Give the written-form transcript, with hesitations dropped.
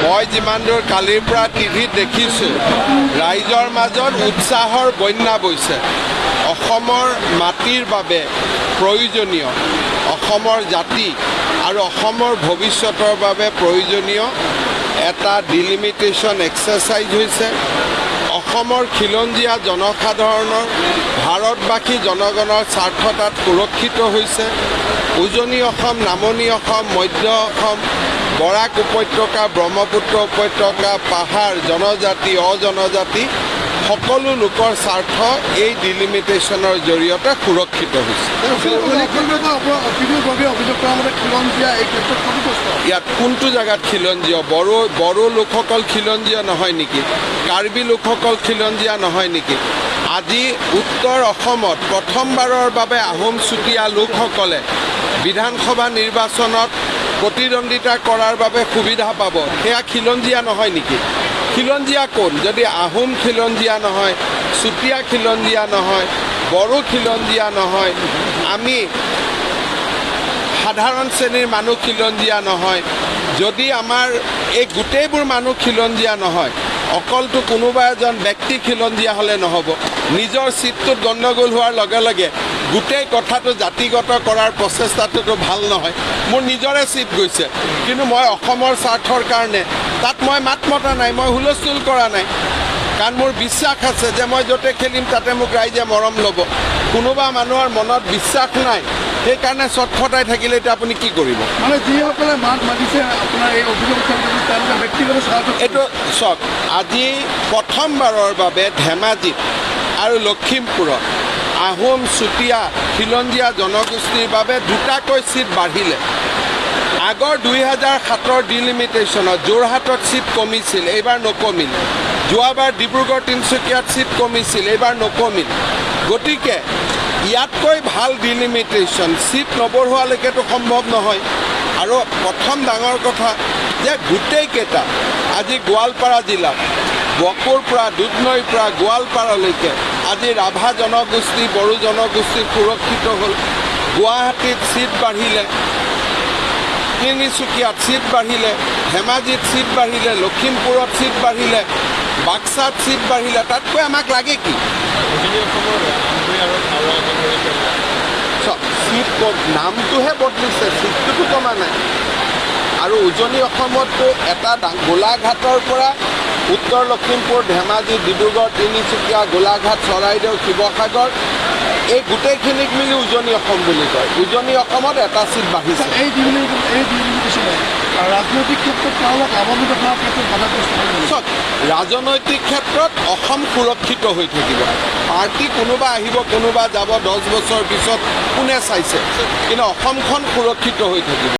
মই যিমান দূৰ কালিৰ পৰা টিভিত দেখিছোঁ ৰাইজৰ মাজত উৎসাহৰ বন্যা বৈছে। অসমৰ মাটিৰ বাবে প্ৰয়োজনীয়, অসমৰ জাতি আৰু অসমৰ ভৱিষ্যতৰ বাবে প্ৰয়োজনীয় এটা ডিলিমিটেশ্যন এক্সাৰচাইজ হৈছে। অসমৰ খিলঞ্জীয়া জনসাধাৰণৰ ভাৰতবাসী জনগণৰ স্বাৰ্থ তাত সুৰক্ষিত হৈছে। উজনি অসম, নামনি অসম, মধ্য অসম, বৰাক উপত্যকা, ব্ৰহ্মপুত্ৰ উপত্যকা, পাহাৰ, জনজাতি, অজনজাতি সকলো লোকৰ স্বাৰ্থ এই ডিলিমিটেশ্যনৰ জৰিয়তে সুৰক্ষিত হৈছে। ইয়াত কোনটো জেগাত খিলঞ্জীয়? বড়ো লোকসকল খিলঞ্জীয় নহয় নেকি? কাৰ্বি লোকসকল খিলঞ্জীয়া নহয় নেকি? আজি উত্তৰ অসমত প্ৰথমবাৰৰ বাবে আহোম চুতীয়া লোকসকলে বিধানসভা নিৰ্বাচনত প্ৰতিদ্বন্দ্বিতা কৰাৰ বাবে সুবিধা পাব, সেয়া খিলঞ্জীয়া নহয় নেকি? খিলঞ্জীয়া কোন? যদি আহোম খিলঞ্জীয়া নহয়, চুতীয়া খিলঞ্জীয়া নহয়, বড়ো খিলঞ্জীয়া নহয়, আমি সাধাৰণ শ্ৰেণীৰ মানুহ খিলঞ্জীয়া নহয়, যদি আমাৰ এই গোটেইবোৰ মানুহ খিলঞ্জীয়া নহয়, অকলটো কোনোবা এজন ব্যক্তি খিলঞ্জীয়া হ'লে নহ'ব। নিজৰ চিটটোত গণ্ডগোল হোৱাৰ লগে লগে গোটেই কথাটো জাতিগত কৰাৰ প্ৰচেষ্টাটোতো ভাল নহয়। মোৰ নিজৰে চিট গৈছে, কিন্তু মই অসমৰ স্বাৰ্থৰ কাৰণে তাত মই মাত মতা নাই, মই হুলস্থুল কৰা নাই, কাৰণ মোৰ বিশ্বাস আছে যে মই য'তে খেলিম তাতে মোক ৰাইজে মৰম ল'ব। কোনোবা মানুহৰ মনত বিশ্বাস নাই, সেইকাৰণে চটফটাই থাকিলে এতিয়া আপুনি কি কৰিব? মানে যিসকলে মাত মাতিছে আপোনাৰ এই অভিযোগ ব্যক্তিগত স্বাৰ্থ। এইটো চাওক, আজি প্ৰথমবাৰৰ বাবে ধেমাজিত আৰু লখিমপুৰত আহোম চুতীয়া খিলঞ্জীয়া জনগোষ্ঠীৰ বাবে দুটাকৈ চিট বাঢ়িলে। আগৰ 2007 ডিলিমিটেশ্যনত যোৰহাটত চিট কমিছিল, এইবাৰ নকমিল। যোৱাবাৰ ডিব্ৰুগড় তিনিচুকীয়াত চিট কমিছিল, এইবাৰ নকমিল। গতিকে ইয়াতকৈ ভাল ডিলিমিটেশ্যন চিট নবঢ়োৱালৈকেতো সম্ভৱ নহয়। আৰু প্ৰথম ডাঙৰ কথা যে গোটেইকেইটা আজি গোৱালপাৰা জিলাত বকোৰ পৰা দুধনৈৰ পৰা গোৱালপাৰালৈকে আজি ৰাভা জনগোষ্ঠী, বড়ো জনগোষ্ঠী সুৰক্ষিত হ'ল। গুৱাহাটীত চিট বাঢ়িলে, তিনিচুকীয়াত চিট বাঢ়িলে, ধেমাজিত চিট বাঢ়িলে, লখিমপুৰত চিট বাঢ়িলে, বাক্সাত চিট বাঢ়িলে। তাতকৈ আমাক লাগে কি? চিট নামটোহে বদলিছে, চিটটোতো কমা নাই। আৰু উজনি অসমততো এটা গোলাঘাটৰ পৰা উত্তৰ লখিমপুৰ, ধেমাজি, ডিব্ৰুগড়, তিনিচুকীয়া, গোলাঘাট, চৰাইদেউ, শিৱসাগৰ, এই গোটেইখিনিক মিলি উজনি অসম বুলি কয়। উজনি অসমত এটা চিট বাঢ়িছে। ৰাজনৈতিক ক্ষেত্ৰত তেওঁলোক লাভান্বিত হোৱাৰ ক্ষেত্ৰত চাওক, ৰাজনৈতিক ক্ষেত্ৰত অসম সুৰক্ষিত হৈ থাকিব। পাৰ্টি কোনোবা আহিব, কোনোবা যাব, 10 বছৰ পিছত কোনে চাইছে, কিন্তু অসমখন সুৰক্ষিত হৈ থাকিব।